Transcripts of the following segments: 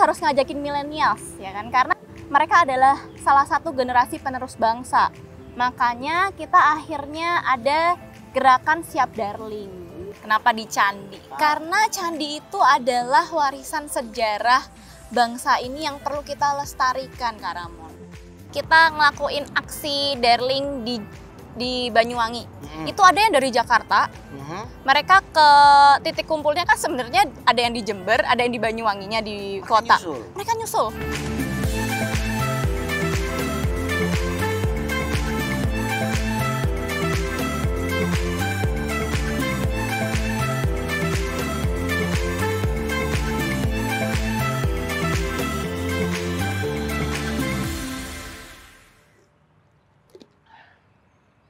harus ngajakin millennials, ya kan? Karena mereka adalah salah satu generasi penerus bangsa. Makanya kita akhirnya ada gerakan Siap Darling. Kenapa di candi? Karena candi itu adalah warisan sejarah bangsa ini yang perlu kita lestarikan, Kak Ramon. Kita ngelakuin aksi Darling di Banyuwangi. Itu ada yang dari Jakarta. Mereka ke titik kumpulnya kan sebenarnya ada yang di Jember, ada yang di Banyuwanginya di kota. Mereka nyusul.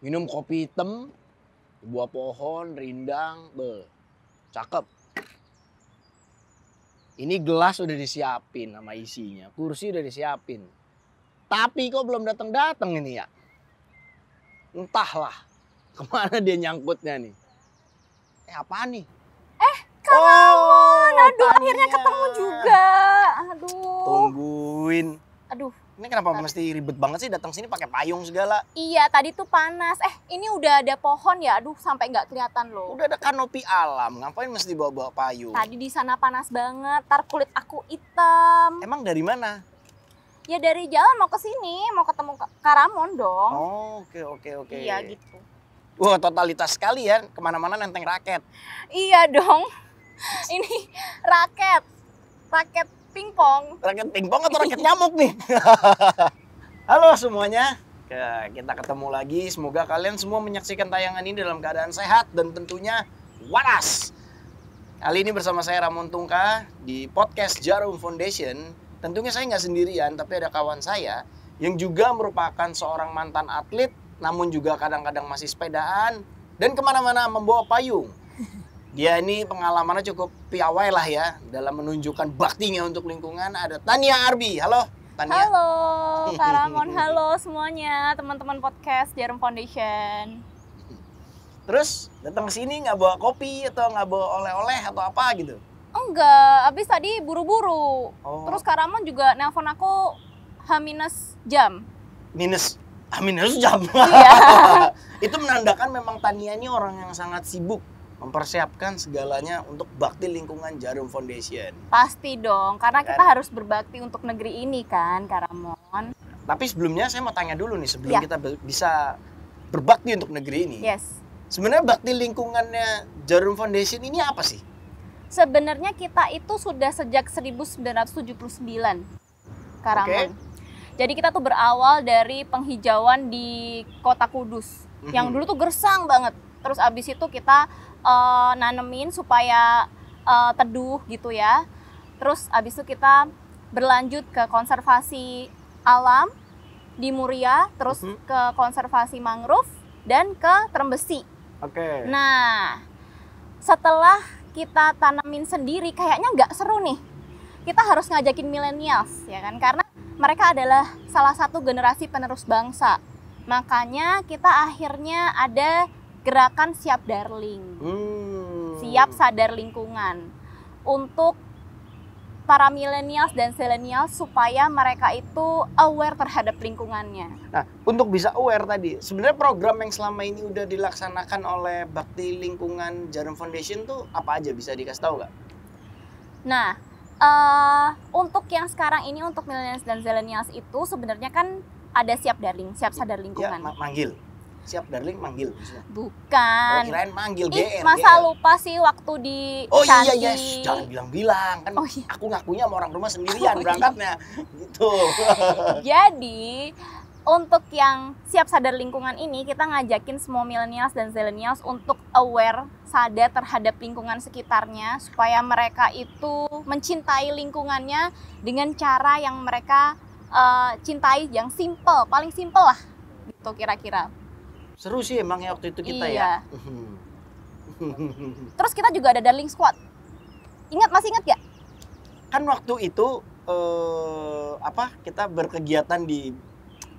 Minum kopi hitam, buah pohon, rindang, cakep. Ini gelas udah disiapin sama isinya, kursi udah disiapin. Tapi kok belum datang-datang ini ya? Entahlah, kemana dia nyangkutnya nih? Apaan nih? Kak Ramon, aduh Tania. akhirnya ketemu juga. Aduh. Tungguin. Aduh. Ini kenapa mesti ribet banget sih datang sini pakai payung segala? Iya, tadi tuh panas. Ini udah ada pohon ya. Aduh, sampai nggak kelihatan loh. Udah ada kanopi alam, ngapain mesti bawa-bawa payung? Tadi di sana panas banget. Tar kulit aku hitam. Emang dari mana? Ya dari jalan mau ke sini, mau ketemu Kak Ramon dong. Oh, oke. Iya gitu. Wah, totalitas sekali ya, kemana-mana nenteng raket. Iya dong. Ini raket pingpong. Raket pingpong atau raket nyamuk nih? Halo semuanya, kita ketemu lagi. Semoga kalian semua menyaksikan tayangan ini dalam keadaan sehat dan tentunya waras. Kali ini bersama saya Ramon Tungka di podcast Jarum Foundation. Tentunya saya nggak sendirian, tapi ada kawan saya yang juga merupakan seorang mantan atlet, namun juga kadang-kadang masih sepedaan dan kemana-mana membawa payung. Dia ini pengalamannya cukup piawai lah ya dalam menunjukkan baktinya untuk lingkungan. Ada Tania Arbi. Halo Tania. Halo Kak Ramon, halo semuanya teman-teman podcast Jarum Foundation. Terus datang ke sini nggak bawa kopi atau nggak bawa oleh-oleh atau apa gitu? Enggak, abis tadi buru-buru. Oh. Terus Kak Ramon juga nelpon aku H-jam. Minus jam. Iya. Itu menandakan memang Tania ini orang yang sangat sibuk mempersiapkan segalanya untuk bakti lingkungan Jarum Foundation. Pasti dong, karena Kan? kita harus berbakti untuk negeri ini kan, Kak Ramon. Tapi sebelumnya saya mau tanya dulu nih sebelum Ya. kita bisa berbakti untuk negeri ini. Yes. Sebenarnya bakti lingkungannya Jarum Foundation ini apa sih? Sebenarnya kita itu sudah sejak 1979, Kak Ramon. Jadi kita tuh berawal dari penghijauan di Kota Kudus, yang dulu tuh gersang banget. Terus abis itu kita nanemin supaya teduh gitu ya. Terus abis itu kita berlanjut ke konservasi alam di Muria, terus ke konservasi mangrove dan ke Trembesi. Oke. Nah, setelah kita tanamin sendiri kayaknya nggak seru nih. Kita harus ngajakin millennials ya kan, karena mereka adalah salah satu generasi penerus bangsa. Makanya kita akhirnya ada gerakan Siap Darling. Siap sadar lingkungan. Untuk para millennials dan zillennials supaya mereka itu aware terhadap lingkungannya. Nah, untuk bisa aware tadi, sebenarnya program yang selama ini udah dilaksanakan oleh Bakti Lingkungan Jarum Foundation tuh apa aja, bisa dikasih tahu nggak? Nah, untuk yang sekarang ini untuk millennials dan zillennials itu sebenarnya kan ada Siap Darling, Siap Sadar Lingkungan. Ya, manggil. Siap Darling manggil maksudnya. Bukan. Oh, kirain manggil GR. Masa lupa sih waktu di Oh candi. iya, jangan bilang-bilang kan. Oh, iya. Aku ngakunya sama orang rumah sendirian berangkatnya. Gitu. Jadi untuk yang Siap Sadar Lingkungan ini kita ngajakin semua millennials dan zillennials untuk aware, sadar terhadap lingkungan sekitarnya supaya mereka itu mencintai lingkungannya dengan cara yang mereka cintai, yang simple, paling simple lah gitu kira-kira. Seru sih emang ya waktu itu kita Iya. ya. Terus kita juga ada Darling Squad. Masih ingat gak? Kan waktu itu kita berkegiatan di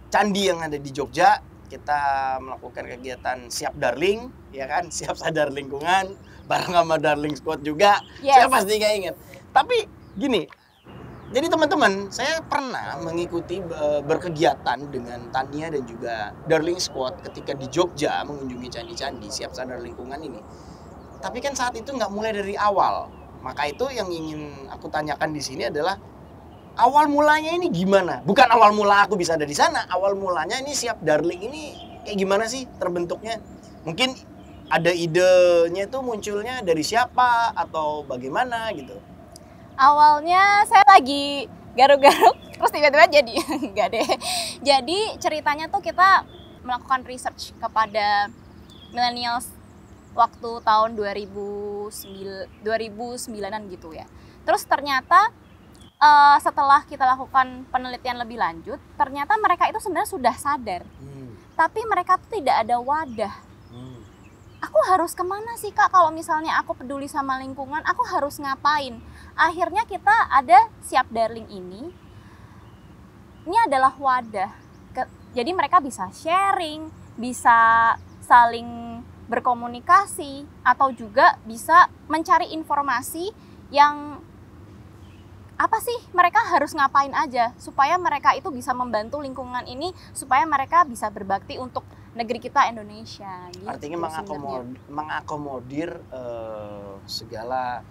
candi yang ada di Jogja. Kita melakukan kegiatan Siap Darling, ya kan? Siap Sadar Lingkungan bareng sama Darling Squad juga. Yes. Saya pasti nggak inget. Tapi gini, Jadi teman-teman, saya pernah mengikuti berkegiatan dengan Tania dan juga Darling Squad ketika di Jogja mengunjungi candi-candi siap sadar lingkungan ini. Tapi kan saat itu nggak mulai dari awal. Maka itu yang ingin aku tanyakan di sini adalah awal mulanya ini gimana? Bukan awal mula aku bisa ada di sana. Awal mulanya ini siap Darling ini kayak gimana sih terbentuknya? Mungkin ada idenya itu munculnya dari siapa atau bagaimana gitu. Awalnya saya lagi garuk-garuk, terus tiba-tiba jadi enggak deh. Jadi ceritanya tuh kita melakukan research kepada millennials waktu tahun 2009-an gitu ya. Terus ternyata setelah kita lakukan penelitian lebih lanjut, ternyata mereka itu sebenarnya sudah sadar. Tapi mereka tuh tidak ada wadah. Aku harus kemana sih Kak kalau misalnya aku peduli sama lingkungan, aku harus ngapain? Akhirnya kita ada Siap Darling ini adalah wadah. Jadi mereka bisa sharing, bisa saling berkomunikasi, atau juga bisa mencari informasi yang apa sih mereka harus ngapain aja supaya mereka itu bisa membantu lingkungan ini, supaya mereka bisa berbakti untuk negeri kita Indonesia gitu. Artinya mengakomodir segala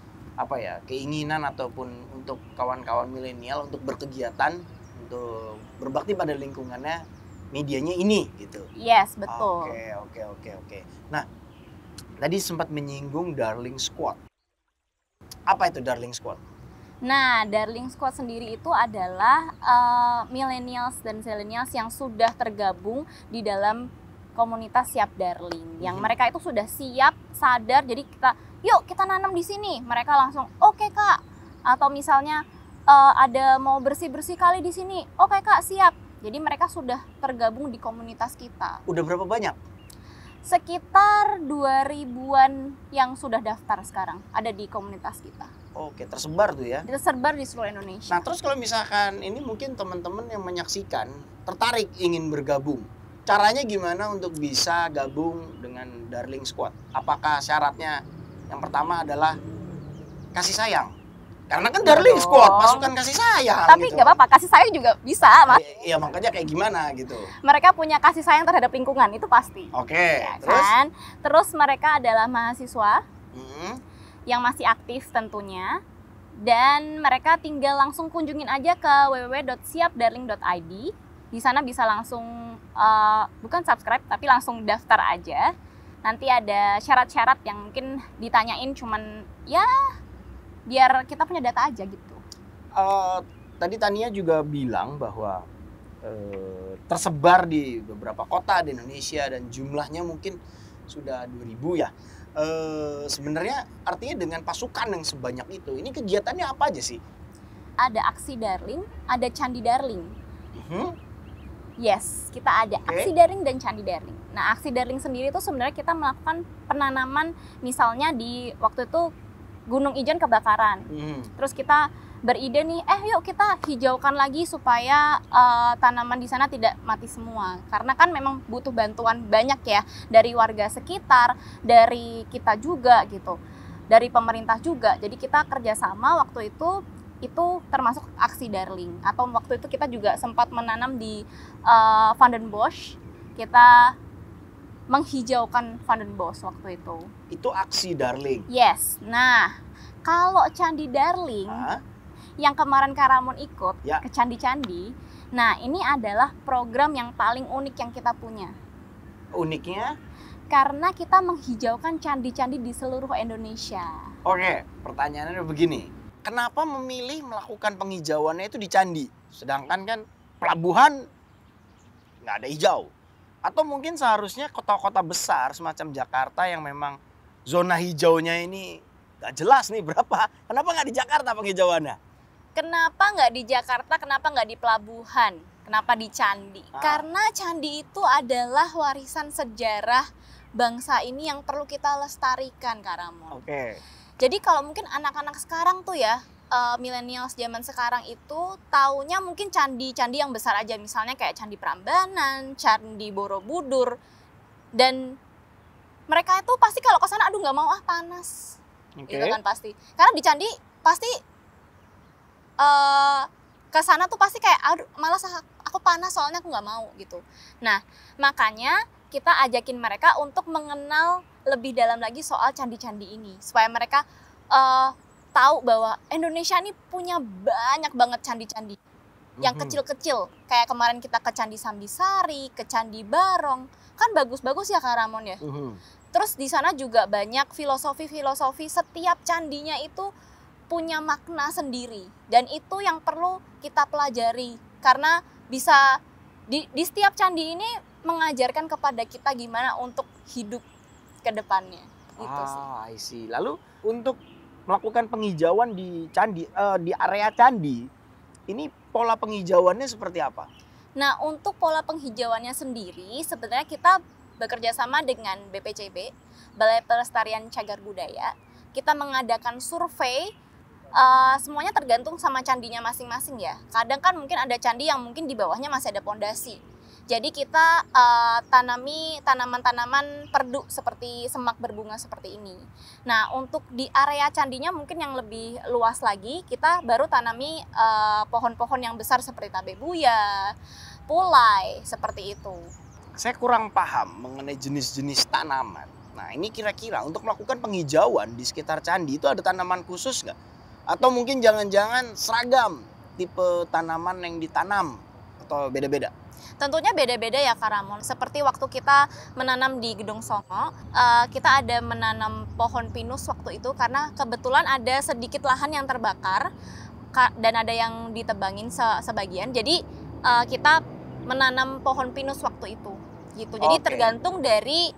keinginan ataupun untuk kawan-kawan milenial untuk berkegiatan, untuk berbakti pada lingkungannya, medianya ini gitu. Yes, betul. Oke. Nah, tadi sempat menyinggung Darling Squad. Apa itu Darling Squad? Nah, Darling Squad sendiri itu adalah millennials dan zillennials yang sudah tergabung di dalam komunitas Siap Darling. Yang mereka itu sudah siap, sadar, jadi yuk kita nanam di sini. Mereka langsung, oke Kak. Atau misalnya ada mau bersih-bersih kali di sini. Oke Kak, siap. Jadi mereka sudah tergabung di komunitas kita. Udah berapa banyak? Sekitar 2000-an yang sudah daftar sekarang ada di komunitas kita. Oke, tersebar tuh ya? Tersebar di seluruh Indonesia. Nah, terus kalau misalkan ini mungkin teman-teman yang menyaksikan tertarik ingin bergabung. Caranya gimana untuk bisa gabung dengan Darling Squad? Apakah syaratnya yang pertama adalah kasih sayang? Karena kan Darling Squad, pasukan kasih sayang. Tapi gitu. gak apa-apa, kasih sayang juga bisa, Mas. Iya, makanya kayak gimana gitu. Mereka punya kasih sayang terhadap lingkungan, itu pasti. Oke, ya, terus? Kan? Terus mereka adalah mahasiswa yang masih aktif tentunya. Dan mereka tinggal langsung kunjungin aja ke www.siapdarling.id. Di sana bisa langsung, bukan subscribe, tapi langsung daftar aja. Nanti ada syarat-syarat yang mungkin ditanyain cuman ya biar kita punya data aja gitu. Tadi Tania juga bilang bahwa tersebar di beberapa kota di Indonesia dan jumlahnya mungkin sudah 2000 ya. Sebenarnya artinya dengan pasukan yang sebanyak itu, ini kegiatannya apa aja sih? Ada aksi Darling, ada Candi Darling. Yes, kita ada aksi Darling dan Candi Darling. Nah, aksi Darling sendiri itu sebenarnya kita melakukan penanaman, misalnya di waktu itu Gunung Ijen kebakaran. Terus kita beride nih, yuk kita hijaukan lagi supaya tanaman di sana tidak mati semua. Karena kan memang butuh bantuan banyak ya dari warga sekitar, dari kita juga gitu, dari pemerintah juga. Jadi kita kerjasama waktu itu termasuk aksi Darling. Atau waktu itu kita juga sempat menanam di Vandenbosch. Kita menghijaukan Vandenbosch waktu itu. Itu aksi Darling? Yes. Nah, kalau Candi Darling yang kemarin Kak Ramon ikut ke candi-candi, nah ini adalah program yang paling unik yang kita punya. Uniknya? Karena kita menghijaukan candi-candi di seluruh Indonesia. Oke, pertanyaannya begini. Kenapa memilih melakukan penghijauannya itu di candi? Sedangkan kan pelabuhan nggak ada hijau. Atau mungkin seharusnya kota-kota besar semacam Jakarta yang memang zona hijaunya ini nggak jelas nih berapa. Kenapa nggak di Jakarta penghijauannya? Kenapa nggak di Jakarta? Kenapa nggak di pelabuhan? Kenapa di candi? Karena candi itu adalah warisan sejarah bangsa ini yang perlu kita lestarikan, Kak Ramon. Oke. Jadi kalau mungkin anak-anak sekarang tuh ya, millennials zaman sekarang itu taunya mungkin candi-candi yang besar aja, misalnya kayak Candi Prambanan, Candi Borobudur, dan mereka itu pasti kalau ke sana aduh nggak mau panas, gitu kan pasti. Karena di candi pasti ke sana tuh pasti kayak aduh malas aku panas soalnya aku nggak mau gitu. Nah makanya kita ajakin mereka untuk mengenal lebih dalam lagi soal candi-candi ini supaya mereka tahu bahwa Indonesia ini punya banyak banget candi-candi yang kecil-kecil. Kayak kemarin kita ke Candi Sambisari, ke Candi Barong, kan bagus-bagus ya Kak Ramon ya. Terus di sana juga banyak filosofi-filosofi, setiap candinya itu punya makna sendiri dan itu yang perlu kita pelajari karena bisa di setiap candi ini mengajarkan kepada kita gimana untuk hidup ke depannya. Gitu sih. I see. Lalu untuk melakukan penghijauan di candi, di area candi, ini pola penghijauannya seperti apa? Nah, untuk pola penghijauannya sendiri sebenarnya kita bekerja sama dengan BPCB, Balai Pelestarian Cagar Budaya. Kita mengadakan survei, semuanya tergantung sama candinya masing-masing ya. Kadang kan mungkin ada candi yang mungkin di bawahnya masih ada pondasi. Jadi kita tanami tanaman-tanaman perdu seperti semak berbunga seperti ini. Nah untuk di area candinya mungkin yang lebih luas lagi kita baru tanami pohon-pohon yang besar seperti tabebuya, pulai seperti itu. Saya kurang paham mengenai jenis-jenis tanaman. Nah ini kira-kira untuk melakukan penghijauan di sekitar candi itu ada tanaman khusus nggak? Atau mungkin jangan-jangan seragam tipe tanaman yang ditanam atau beda-beda? Tentunya beda-beda ya Kak Ramon. Seperti waktu kita menanam di Gedong Songo, kita ada menanam pohon pinus waktu itu karena kebetulan ada sedikit lahan yang terbakar dan ada yang ditebangin sebagian. Jadi kita menanam pohon pinus waktu itu. Gitu. Jadi tergantung dari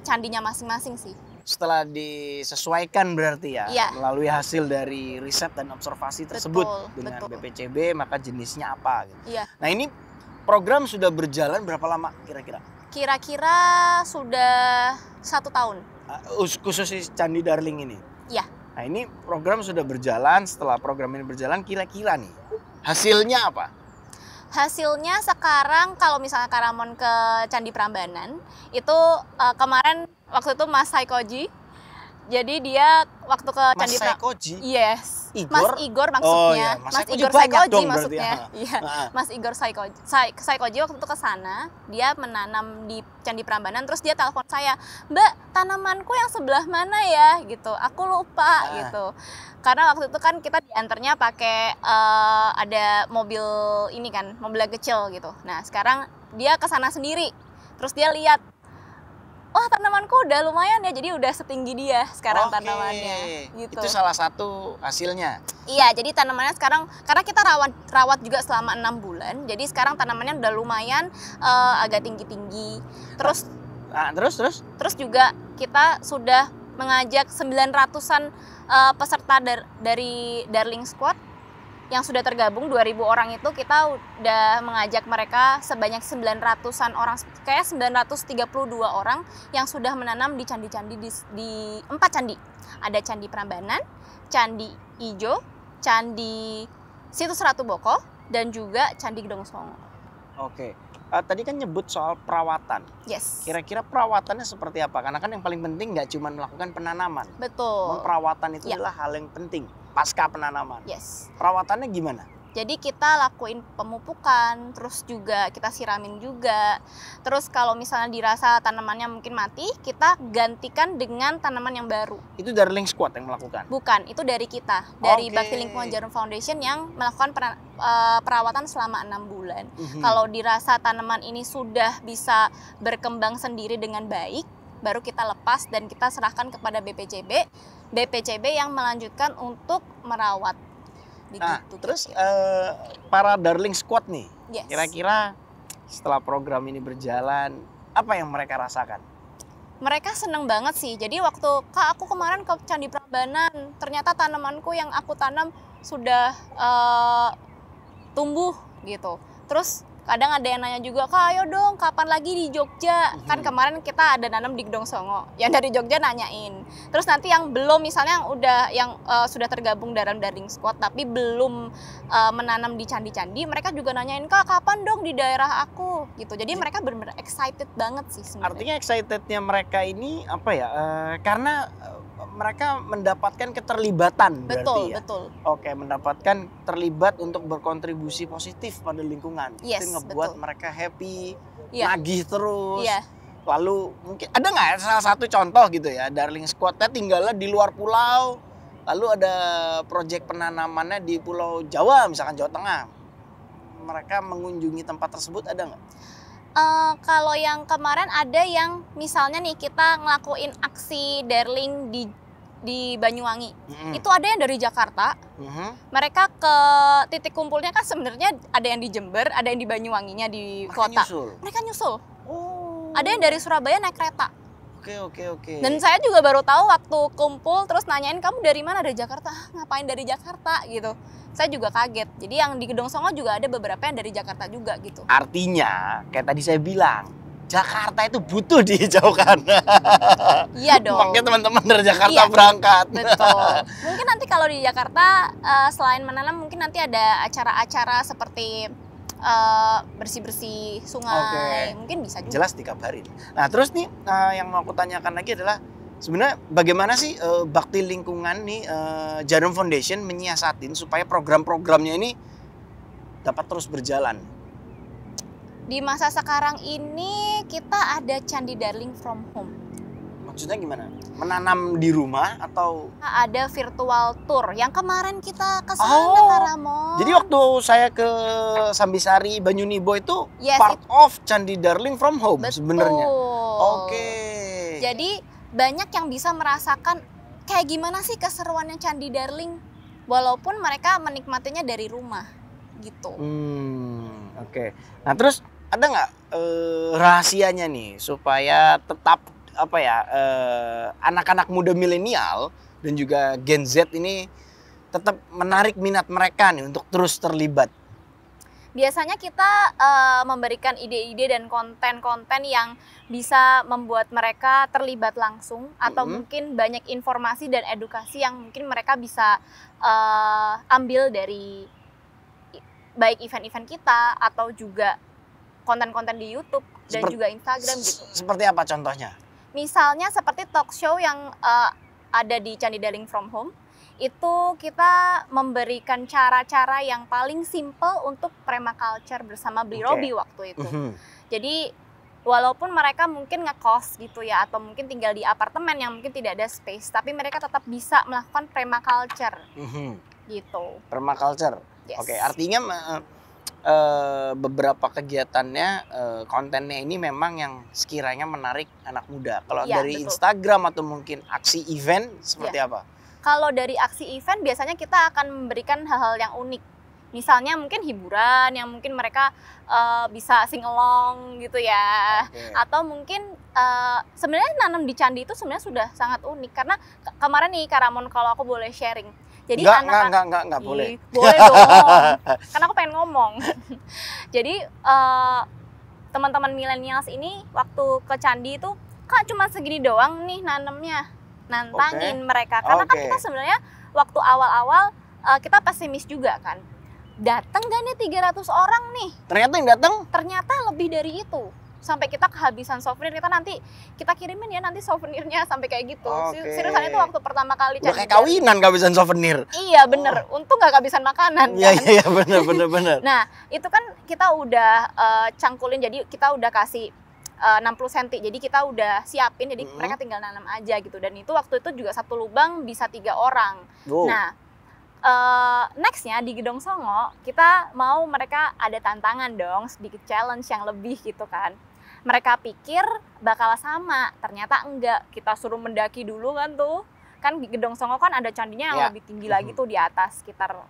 candinya masing-masing sih. Setelah disesuaikan berarti ya, melalui hasil dari riset dan observasi tersebut dengan BPCB, maka jenisnya apa gitu. Nah ini program sudah berjalan berapa lama kira-kira? Kira-kira sudah 1 tahun. Khusus Candi Darling ini? Iya. Nah ini program sudah berjalan, setelah program ini berjalan kira-kira nih hasilnya apa? Hasilnya sekarang kalau misalnya Kak Ramon ke Candi Prambanan, itu kemarin waktu itu Mas Saikoji, jadi dia waktu ke Candi Prambanan. Mas Saikoji? Yes. Igor? Mas Igor maksudnya. Oh, ya. Mas Igor Saikoji maksudnya. Iya. Mas Igor Saikoji waktu itu ke sana, dia menanam di Candi Prambanan, terus dia telepon saya, "Mbak, tanamanku yang sebelah mana ya?" gitu. "Aku lupa." gitu. Karena waktu itu kan kita diantarnya pakai ada mobil ini kan, mobil kecil gitu. Nah, sekarang dia ke sana sendiri. Terus dia lihat, "Oh, tanamanku udah lumayan ya, jadi udah setinggi dia sekarang tanamannya." Gitu. Itu salah satu hasilnya. Iya, jadi tanamannya sekarang karena kita rawat juga selama 6 bulan. Jadi sekarang tanamannya udah lumayan agak tinggi-tinggi. Terus Terus juga kita sudah mengajak 900-an peserta dari Darling Squad yang sudah tergabung 2000 orang itu kita udah mengajak mereka sebanyak 900-an orang, kayak 932 orang yang sudah menanam di candi-candi di 4 candi. Ada Candi Prambanan, Candi Ijo, Candi Situs Ratu Boko, dan juga Candi Gedong Songo. Tadi kan nyebut soal perawatan. Yes. Kira-kira perawatannya seperti apa? Karena kan yang paling penting nggak cuma melakukan penanaman. Betul. Perawatan itu adalah hal yang penting pasca penanaman. Yes. Perawatannya gimana? Jadi kita lakuin pemupukan, terus juga kita siramin juga. Terus kalau misalnya dirasa tanamannya mungkin mati, kita gantikan dengan tanaman yang baru. Itu Darling Squad yang melakukan? Bukan, itu dari kita. Dari Bakti Lingkungan Jarum Foundation yang melakukan perawatan selama 6 bulan. Kalau dirasa tanaman ini sudah bisa berkembang sendiri dengan baik, baru kita lepas dan kita serahkan kepada BPCB. BPCB yang melanjutkan untuk merawat. Nah, terus para Darling Squad nih, kira-kira setelah program ini berjalan, apa yang mereka rasakan? Mereka seneng banget sih. Jadi waktu, "Kak, aku kemarin ke Candi Prambanan, ternyata tanamanku yang aku tanam sudah tumbuh," gitu. Terus kadang ada yang nanya juga, "Kak, ayo dong, kapan lagi di Jogja?" Kan kemarin kita ada nanam di Gedong Songo. Yang dari Jogja nanyain. Terus nanti yang belum, misalnya yang sudah tergabung dalam Darling Squad tapi belum menanam di candi-candi, mereka juga nanyain, "Kak, kapan dong di daerah aku?" gitu. Jadi mereka benar-benar excited banget sih sebenarnya. Artinya excitednya mereka ini apa ya? Karena mereka mendapatkan keterlibatan berarti ya. Betul. Oke, mendapatkan terlibat untuk berkontribusi positif pada lingkungan. Yes, Itu ngebuat betul. mereka happy, Iya. nagih terus. Iya. Lalu mungkin ada nggak salah satu contoh gitu ya, Darling Squad-nya tinggalnya di luar pulau, lalu ada proyek penanamannya di Pulau Jawa, misalkan Jawa Tengah. Mereka mengunjungi tempat tersebut, ada nggak? Kalau yang kemarin ada yang misalnya nih kita ngelakuin aksi Darling di Banyuwangi. Itu ada yang dari Jakarta. Mereka ke titik kumpulnya kan sebenarnya ada yang di Jember, ada yang di Banyuwanginya di kota. Mereka nyusul. Oh. Ada yang dari Surabaya naik kereta. Oke. Dan saya juga baru tahu waktu kumpul terus nanyain kamu dari mana, dari Jakarta. Ngapain dari Jakarta gitu. Saya juga kaget. Jadi yang di Gedong Songo juga ada beberapa yang dari Jakarta juga gitu. Artinya kayak tadi saya bilang, Jakarta itu butuh dihijaukan. Iya dong. Makanya teman-teman dari Jakarta berangkat. Betul. Mungkin nanti kalau di Jakarta selain menanam mungkin nanti ada acara-acara seperti bersih-bersih sungai. Mungkin bisa juga. Jelas dikabarin. Nah terus nih yang mau aku tanyakan lagi adalah sebenarnya bagaimana sih bakti lingkungan nih Jarum Foundation menyiasatin supaya program-programnya ini dapat terus berjalan? Di masa sekarang ini kita ada Candi Darling from Home. Maksudnya gimana? Menanam di rumah atau? Ada virtual tour yang kemarin kita ke sana, Kak Ramon. Jadi waktu saya ke Sambisari Banyunibo itu yes, part of Candi Darling from Home sebenarnya. Oke. Jadi banyak yang bisa merasakan kayak gimana sih keseruannya Candi Darling walaupun mereka menikmatinya dari rumah gitu. Oke. Nah terus ada nggak rahasianya nih supaya tetap anak-anak muda milenial dan juga Gen Z ini tetap menarik minat mereka nih untuk terus terlibat? Biasanya kita memberikan ide-ide dan konten-konten yang bisa membuat mereka terlibat langsung atau mungkin banyak informasi dan edukasi yang mungkin mereka bisa ambil dari baik event-event kita atau juga konten-konten di YouTube dan juga Instagram gitu. Seperti apa contohnya? Misalnya seperti talk show yang ada di Candi Darling from Home. Itu kita memberikan cara-cara yang paling simple untuk permaculture bersama Bli Robi waktu itu. Jadi walaupun mereka mungkin ngekos gitu ya atau mungkin tinggal di apartemen yang mungkin tidak ada space, tapi mereka tetap bisa melakukan permaculture gitu. Permaculture. Yes. Oke, artinya beberapa kegiatannya, kontennya ini memang yang sekiranya menarik anak muda. Kalau dari betul. Instagram atau mungkin aksi event seperti apa? Kalau dari aksi event biasanya kita akan memberikan hal-hal yang unik. Misalnya mungkin hiburan yang mungkin mereka bisa sing along gitu ya. Atau mungkin sebenarnya nanam di candi itu sebenarnya sudah sangat unik. Karena kemarin nih Kak Ramon kalau aku boleh sharing. Jadi enggak boleh. Boleh dong. Karena aku pengen ngomong. Jadi teman-teman millennials ini waktu ke candi itu Kak cuma segini doang nih nanemnya. Nantangin mereka. Karena kan kita sebenarnya waktu awal-awal kita pesimis juga kan. Datang gak nih 300 orang nih? Ternyata yang datang? Ternyata lebih dari itu. Sampai kita kehabisan souvenir, kita kirimin ya nanti souvenirnya sampai kayak gitu. Seriusan itu waktu pertama kali udah kayak kawinan kehabisan souvenir. Iya bener, untung gak kehabisan makanan kan. Iya bener. Nah itu kan kita udah cangkulin, jadi kita udah kasih 60 cm, jadi kita udah siapin, jadi mereka tinggal nanam aja gitu. Dan itu waktu itu juga satu lubang bisa 3 orang. Nah nextnya di Gedong Songo kita mau mereka ada tantangan dong, sedikit challenge yang lebih gitu kan. Mereka pikir bakal sama, ternyata enggak. Kita suruh mendaki dulu kan tuh. Kan di Gedong Songo kan ada candinya yang lebih tinggi lagi tuh di atas.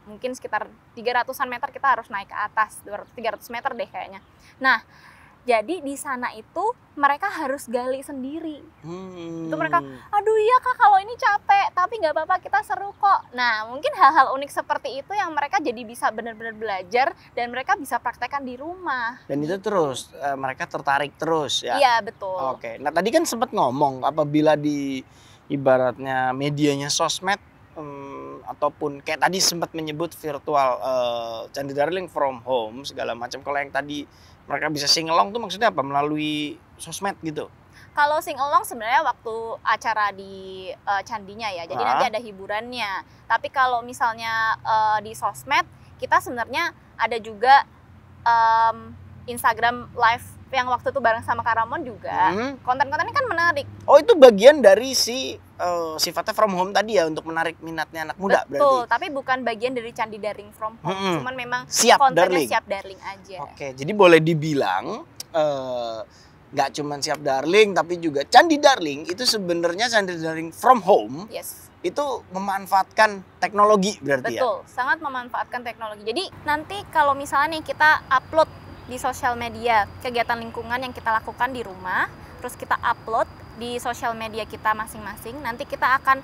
Mungkin sekitar 300-an meter kita harus naik ke atas. 300 meter deh kayaknya. Nah, jadi di sana itu mereka harus gali sendiri. Itu mereka, aduh iya Kak kalau ini capek, tapi nggak apa-apa kita seru kok. Nah mungkin hal-hal unik seperti itu yang mereka jadi bisa benar-benar belajar dan mereka bisa praktekkan di rumah. Dan itu terus, mereka tertarik terus ya? Iya betul. Oke, nah tadi kan sempat ngomong apabila di ibaratnya medianya sosmed, ataupun kayak tadi sempat menyebut virtual Candi Darling from home segala macam. Kalau yang tadi mereka bisa sing along tuh maksudnya apa? Melalui sosmed gitu? Kalau sing along sebenarnya waktu acara di candinya ya, jadi nanti ada hiburannya. Tapi kalau misalnya di sosmed, kita sebenarnya ada juga Instagram live yang waktu itu bareng sama Karamon juga. Konten-kontennya kan menarik. Oh, itu bagian dari si sifatnya from home tadi ya, untuk menarik minatnya anak muda. Betul, berarti? tapi bukan bagian dari Candi Darling from home. Cuman memang siap kontennya darling. siap darling aja. Oke, jadi boleh dibilang nggak cuma siap darling, tapi juga Candi Darling itu sebenarnya Candi Darling from home. Yes. Itu memanfaatkan teknologi berarti. Betul, sangat memanfaatkan teknologi. Jadi nanti kalau misalnya nih kita upload di sosial media kegiatan lingkungan yang kita lakukan di rumah, terus kita upload di sosial media kita masing-masing, nanti kita akan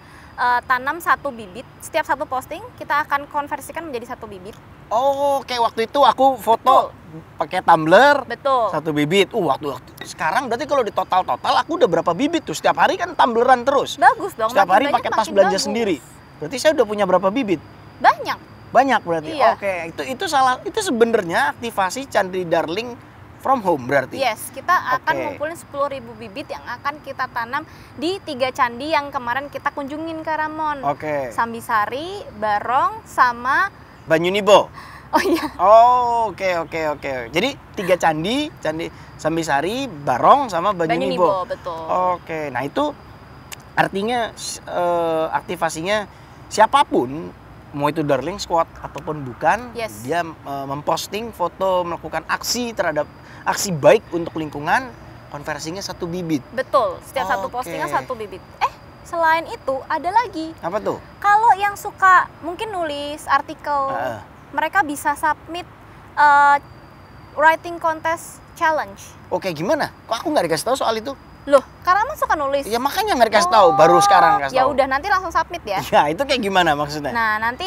tanam satu bibit. Setiap satu posting kita akan konversikan menjadi satu bibit. Oh, kayak waktu itu aku foto pakai tumbler. Betul. Satu bibit. Waktu sekarang berarti kalau di total aku udah berapa bibit tuh? Setiap hari kan tumbleran terus. Bagus dong. Setiap hari pakai tas belanja sendiri. Berarti saya udah punya berapa bibit? Banyak berarti. Iya. Oke, itu sebenarnya aktivasi Candi Darling from home berarti. Yes, kita akan ngumpulin 10.000 bibit yang akan kita tanam di 3 candi yang kemarin kita kunjungin ke Ramon. Oke. Sambisari, Barong, sama Banyunibo. Oh iya. Oh, oke. Jadi 3 candi Sambisari, Barong sama Banyunibo. Betul. Oke. Nah, itu artinya aktivasinya siapapun, mau itu Darling Squad ataupun bukan, dia memposting foto melakukan aksi aksi baik untuk lingkungan, konversinya 1 bibit. Betul, setiap satu postingan 1 bibit. Selain itu ada lagi. Apa tuh? Kalau yang suka mungkin nulis artikel, mereka bisa submit writing contest challenge. Oke, gimana? Kok aku nggak dikasih tahu soal itu? Loh, Karamon suka nulis. Ya makanya nggak dikasih tahu, baru sekarang kasih tahu. Ya udah, nanti langsung submit ya. Ya, itu kayak gimana maksudnya? Nah, nanti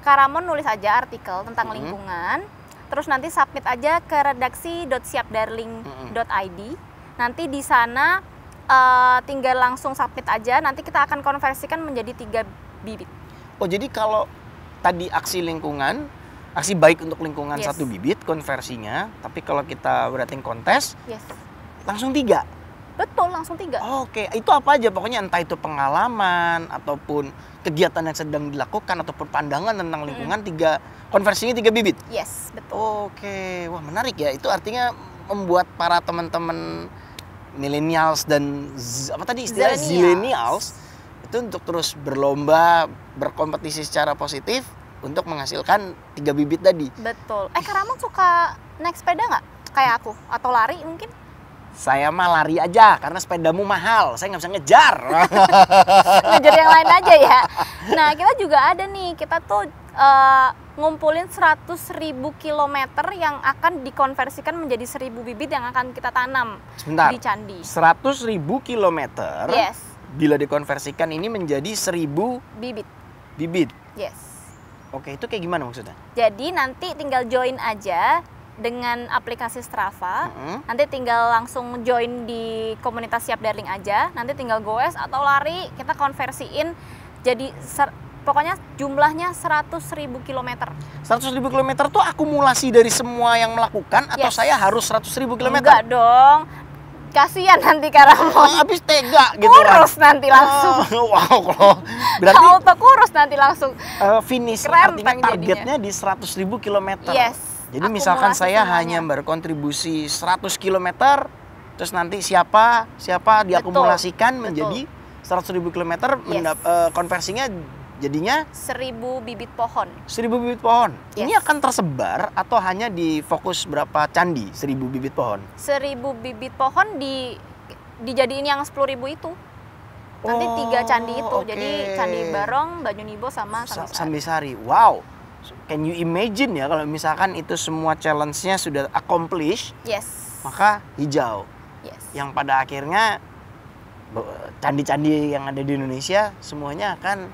Karamon nulis aja artikel tentang lingkungan, terus nanti submit aja ke redaksi.siapdarling.id. Nanti di sana tinggal langsung submit aja, nanti kita akan konversikan menjadi 3 bibit. Oh, jadi kalau tadi aksi lingkungan, aksi baik untuk lingkungan 1 bibit konversinya, tapi kalau kita writing kontes, langsung 3. Betul, langsung 3. Oke, itu apa aja? Pokoknya entah itu pengalaman ataupun kegiatan yang sedang dilakukan ataupun pandangan tentang lingkungan, 3 konversinya 3 bibit. Yes, betul. Oke, wah menarik ya. Itu artinya membuat para teman-teman millennials dan apa tadi istilahnya zillennials itu untuk terus berlomba, berkompetisi secara positif untuk menghasilkan 3 bibit tadi. Betul. Karamon suka naik sepeda nggak? Kayak aku? Atau lari mungkin? Saya mah lari aja, karena sepedamu mahal. Saya nggak bisa ngejar. Ngejar yang lain aja ya. Nah, kita juga ada nih. Kita tuh ngumpulin 100.000 kilometer yang akan dikonversikan menjadi 1.000 bibit yang akan kita tanam di candi. 100.000 kilometer. Yes. Bila dikonversikan ini menjadi 1.000 bibit. Yes. Oke, itu kayak gimana maksudnya? Jadi nanti tinggal join aja dengan aplikasi Strava. Nanti tinggal langsung join di komunitas Siap Darling aja. Nanti tinggal goes atau lari, kita konversiin jadi pokoknya jumlahnya 100.000 kilometer. 100.000 kilometer tuh akumulasi dari semua yang melakukan atau saya harus 100.000 kilometer? Enggak dong. Kasihan nanti Karamon. Habis tega gitu kurus kan nanti langsung. Wow, kalau berarti auto kurus nanti langsung. Finish artinya targetnya di 100.000 kilometer. Yes. Jadi misalkan saya hanya berkontribusi 100 km, terus nanti siapa diakumulasikan menjadi 100.000 km, konversinya jadinya 1.000 bibit pohon. 1.000 bibit pohon. Ini akan tersebar atau hanya di fokus berapa candi 1.000 bibit pohon? 1.000 bibit pohon dijadiin yang 10.000 itu. Nanti 3 candi itu. Jadi Candi Barong, Banyunibo sama Sambisari. Wow. Can you imagine ya kalau misalkan itu semua challenge-nya sudah accomplish, maka hijau. Yang pada akhirnya candi-candi yang ada di Indonesia semuanya akan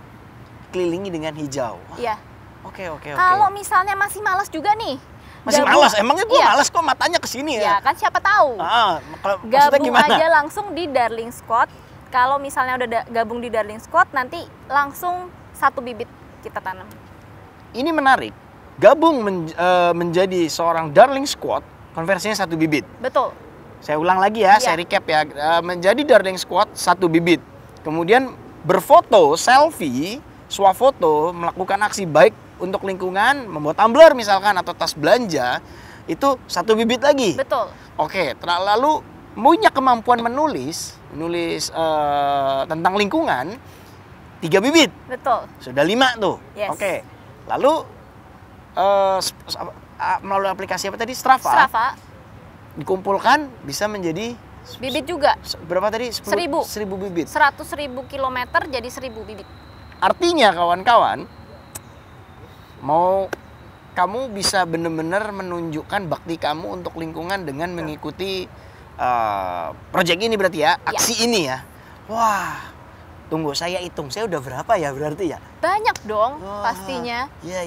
kelilingi dengan hijau. Iya. Oke. Kalau misalnya masih malas juga nih. Masih malas? Emangnya gue malas kok matanya ke sini ya? Ya kan siapa tahu. Gabung aja langsung di Darling Squad. Kalau misalnya udah gabung di Darling Squad, nanti langsung 1 bibit kita tanam. Ini menarik. Gabung menjadi seorang Darling Squad, konversinya 1 bibit. Betul. Saya ulang lagi ya, Iya. saya recap ya. Menjadi Darling Squad 1 bibit. Kemudian berfoto, selfie, swafoto, melakukan aksi baik untuk lingkungan, membuat tumbler misalkan atau tas belanja, itu 1 bibit lagi. Betul. Oke, lalu punya kemampuan menulis tentang lingkungan 3 bibit. Betul. Sudah 5 tuh. Yes. Oke. Lalu melalui aplikasi apa tadi? Strava. Strava, Dikumpulkan bisa menjadi bibit juga. berapa tadi? 1000. 1000 bibit. 100.000 kilometer jadi 1000 bibit. Artinya kawan-kawan, mau kamu bisa benar-benar menunjukkan bakti kamu untuk lingkungan dengan mengikuti proyek ini berarti ya, aksi ini ya. Wah, tunggu saya hitung, saya udah berapa ya berarti ya? Banyak dong Wah, pastinya. Iya.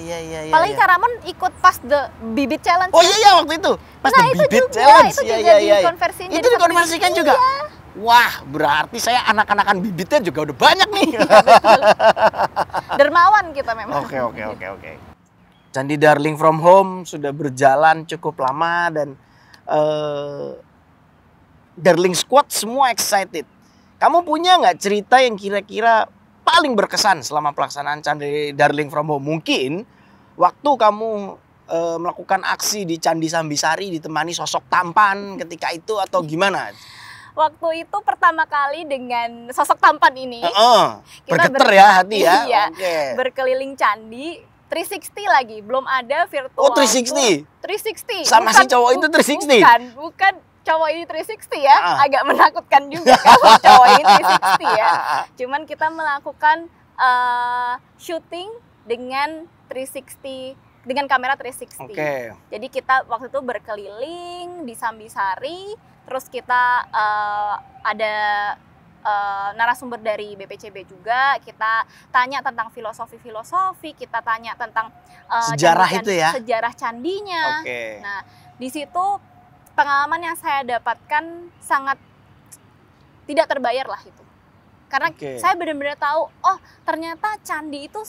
Apalagi ya. Kak Ramon ikut pas the bibit challenge. Oh iya waktu itu pas Nah, the itu bibit juga, challenge. itu Iya, juga iya. dikonversiin Itu jadi 1 dikonversikan bibit. juga. Iya. Wah, berarti saya anak-anakan bibitnya juga udah banyak nih. Betul. Dermawan kita memang. Oke. Candi Darling from Home sudah berjalan cukup lama dan Darling Squad semua excited. Kamu punya nggak cerita yang kira-kira paling berkesan selama pelaksanaan Candi Darling from Home? Mungkin waktu kamu melakukan aksi di Candi Sambisari ditemani sosok tampan ketika itu atau gimana? Waktu itu pertama kali dengan sosok tampan ini, kita Bergetar ya hati ya. Iya, Oke. berkeliling candi 360 lagi, belum ada virtual. Oh 360? 360. Sama si cowok itu 360? Bukan cowok ini 360 ya, agak menakutkan juga Iya. kalau cowok ini 360 ya. Cuman kita melakukan syuting dengan 360, dengan kamera 360. Oke. Jadi kita waktu itu berkeliling di Sambisari, terus kita ada narasumber dari BPCB juga, kita tanya tentang filosofi, kita tanya tentang Sejarah itu ya? sejarah candinya. Oke. Nah, di situ pengalaman yang saya dapatkan sangat tidak terbayar lah itu. Karena Oke. saya benar-benar tahu, oh ternyata candi itu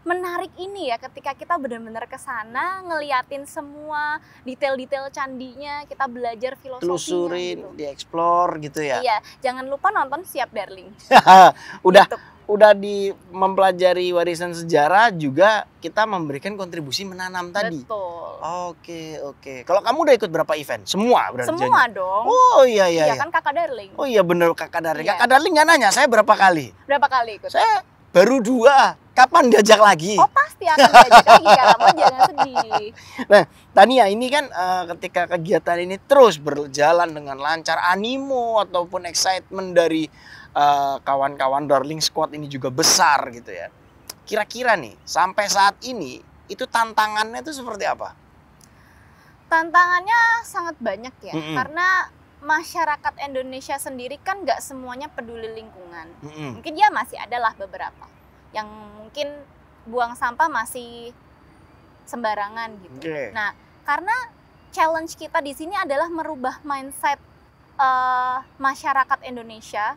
menarik ini ya, ketika kita benar-benar ke sana ngeliatin semua detail-detail candinya, kita belajar filosofinya Telusurin, gitu. dieksplor gitu ya. Iya, jangan lupa nonton Siap Darling. Udah Gitu. udah mempelajari warisan sejarah juga kita memberikan kontribusi menanam tadi. Betul. Oke. Kalau kamu udah ikut berapa event? Semua berarti. Semua dong. Oh iya. Iya kan Kakak Darling. Oh iya bener Kakak Darling. Iya. Kakak Darling nggak nanya saya berapa kali? Berapa kali ikut? Saya baru 2. Kapan diajak lagi? Oh pasti akan diajak lagi, Kak Ramon jangan sedih. Nah, Tania ini kan ketika kegiatan ini terus berjalan dengan lancar, animo ataupun excitement dari kawan-kawan Darling Squad ini juga besar gitu ya. Kira-kira nih sampai saat ini itu tantangannya itu seperti apa? Tantangannya sangat banyak ya, Mm-mm. karena masyarakat Indonesia sendiri kan nggak semuanya peduli lingkungan. Mm-mm. Mungkin ya masih adalah beberapa yang mungkin buang sampah masih sembarangan gitu. Oke. Nah, karena challenge kita di sini adalah merubah mindset masyarakat Indonesia.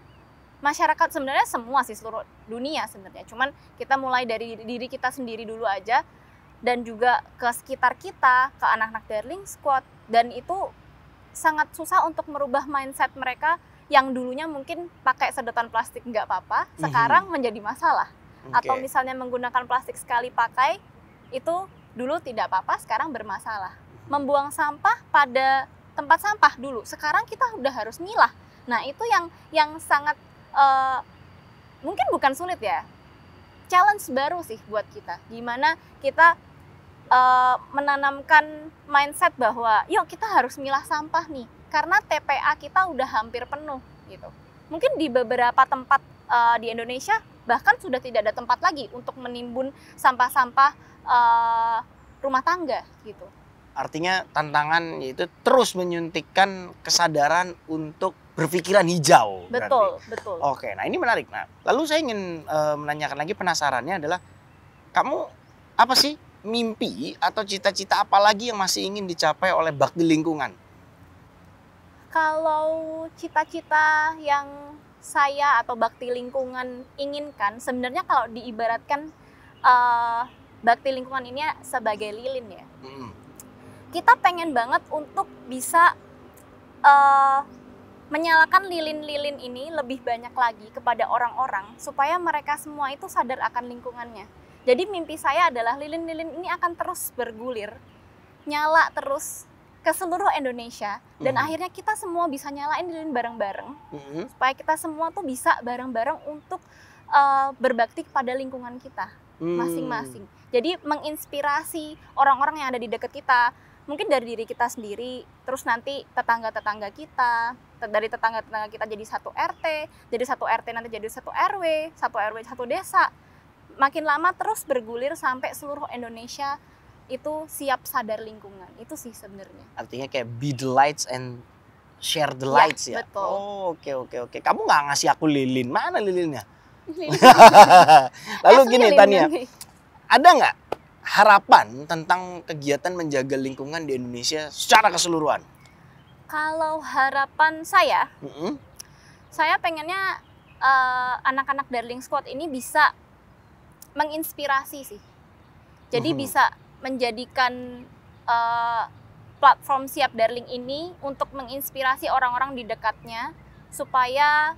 Masyarakat sebenarnya semua sih, seluruh dunia sebenarnya. Cuman kita mulai dari diri kita sendiri dulu aja, dan juga ke sekitar kita, ke anak-anak Darling Squad, dan itu sangat susah untuk merubah mindset mereka yang dulunya mungkin pakai sedotan plastik nggak apa-apa, sekarang menjadi masalah. Atau Oke. misalnya menggunakan plastik sekali pakai, itu dulu tidak apa-apa, sekarang bermasalah. Membuang sampah pada tempat sampah dulu, sekarang kita udah harus milah. Nah itu yang sangat mungkin bukan sulit ya, challenge baru sih buat kita. Gimana kita menanamkan mindset bahwa yuk kita harus milah sampah nih, karena TPA kita udah hampir penuh gitu. Mungkin di beberapa tempat di Indonesia bahkan sudah tidak ada tempat lagi untuk menimbun sampah-sampah rumah tangga gitu. Artinya tantangan yaitu terus menyuntikkan kesadaran untuk berpikiran hijau. Betul, berarti. betul. Oke, nah ini menarik. Nah, lalu saya ingin menanyakan lagi, penasarannya adalah kamu apa sih mimpi atau cita-cita apa lagi yang masih ingin dicapai oleh Bakti Lingkungan? Kalau cita-cita yang saya atau bakti lingkungan inginkan sebenarnya kalau diibaratkan bakti lingkungan ini sebagai lilin ya. Kita pengen banget untuk bisa menyalakan lilin-lilin ini lebih banyak lagi kepada orang-orang supaya mereka semua itu sadar akan lingkungannya. Jadi mimpi saya adalah lilin-lilin ini akan terus bergulir, nyala terus ke seluruh Indonesia dan akhirnya kita semua bisa nyalain lilin bareng-bareng supaya kita semua tuh bisa bareng-bareng untuk berbakti kepada lingkungan kita masing-masing. Jadi menginspirasi orang-orang yang ada di dekat kita, mungkin dari diri kita sendiri, terus nanti tetangga-tetangga kita, dari tetangga-tetangga kita jadi satu RT, jadi satu RT nanti jadi satu RW satu desa. Makin lama terus bergulir sampai seluruh Indonesia itu siap sadar lingkungan. Itu sih sebenarnya. Artinya kayak be the lights and share the lights ya? Betul. Oh, oke. Kamu nggak ngasih aku lilin, mana lilinnya? Lalu gini Tania, ada nggak harapan tentang kegiatan menjaga lingkungan di Indonesia secara keseluruhan? Kalau harapan saya pengennya anak-anak Darling Squad ini bisa menginspirasi sih. Jadi bisa menjadikan platform Siap Darling ini untuk menginspirasi orang-orang di dekatnya supaya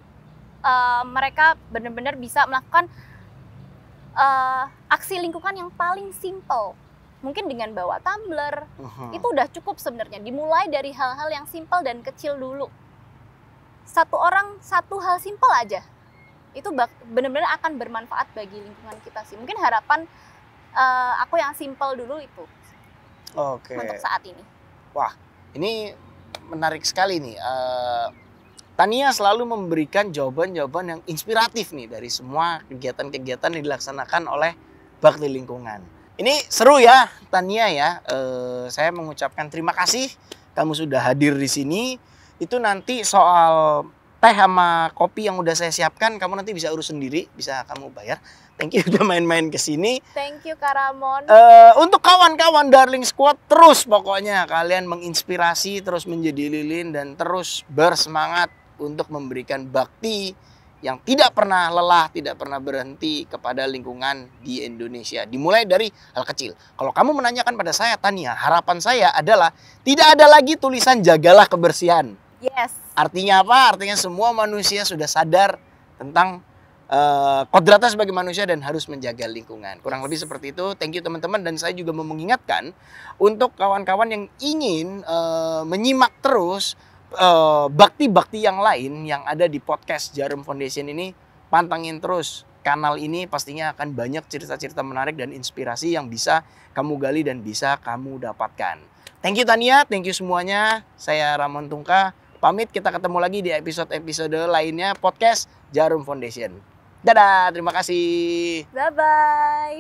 mereka benar-benar bisa melakukan aksi lingkungan yang paling simple. Mungkin dengan bawa tumbler, itu udah cukup sebenarnya. Dimulai dari hal-hal yang simple dan kecil dulu. Satu orang, satu hal simple aja. Itu benar-benar akan bermanfaat bagi lingkungan kita sih. Mungkin harapan aku yang simple dulu itu. Oke. Untuk saat ini. Wah, ini menarik sekali nih. Tania selalu memberikan jawaban-jawaban yang inspiratif nih dari semua kegiatan-kegiatan yang dilaksanakan oleh Bakti Lingkungan. Ini seru ya, Tania ya. Saya mengucapkan terima kasih kamu sudah hadir di sini. Itu nanti soal teh sama kopi yang udah saya siapkan, kamu nanti bisa urus sendiri, bisa kamu bayar. Thank you udah main-main ke sini. Thank you Kak Ramon. Untuk kawan-kawan Darling Squad, terus pokoknya kalian menginspirasi, terus menjadi lilin dan terus bersemangat untuk memberikan bakti yang tidak pernah lelah, tidak pernah berhenti kepada lingkungan di Indonesia. Dimulai dari hal kecil. Kalau kamu menanyakan pada saya, Tania, harapan saya adalah tidak ada lagi tulisan jagalah kebersihan. Yes. Artinya apa? Artinya semua manusia sudah sadar tentang kodratnya sebagai manusia dan harus menjaga lingkungan. Kurang lebih seperti itu. Thank you teman-teman. Dan saya juga mau mengingatkan untuk kawan-kawan yang ingin menyimak terus bakti-bakti yang lain yang ada di podcast Jarum Foundation ini, pantengin terus kanal ini, pastinya akan banyak cerita-cerita menarik dan inspirasi yang bisa kamu gali dan bisa kamu dapatkan. Thank you Tania, thank you semuanya. Saya Ramon Tungka, pamit, kita ketemu lagi di episode-episode lainnya podcast Jarum Foundation. Dadah, terima kasih. Bye-bye.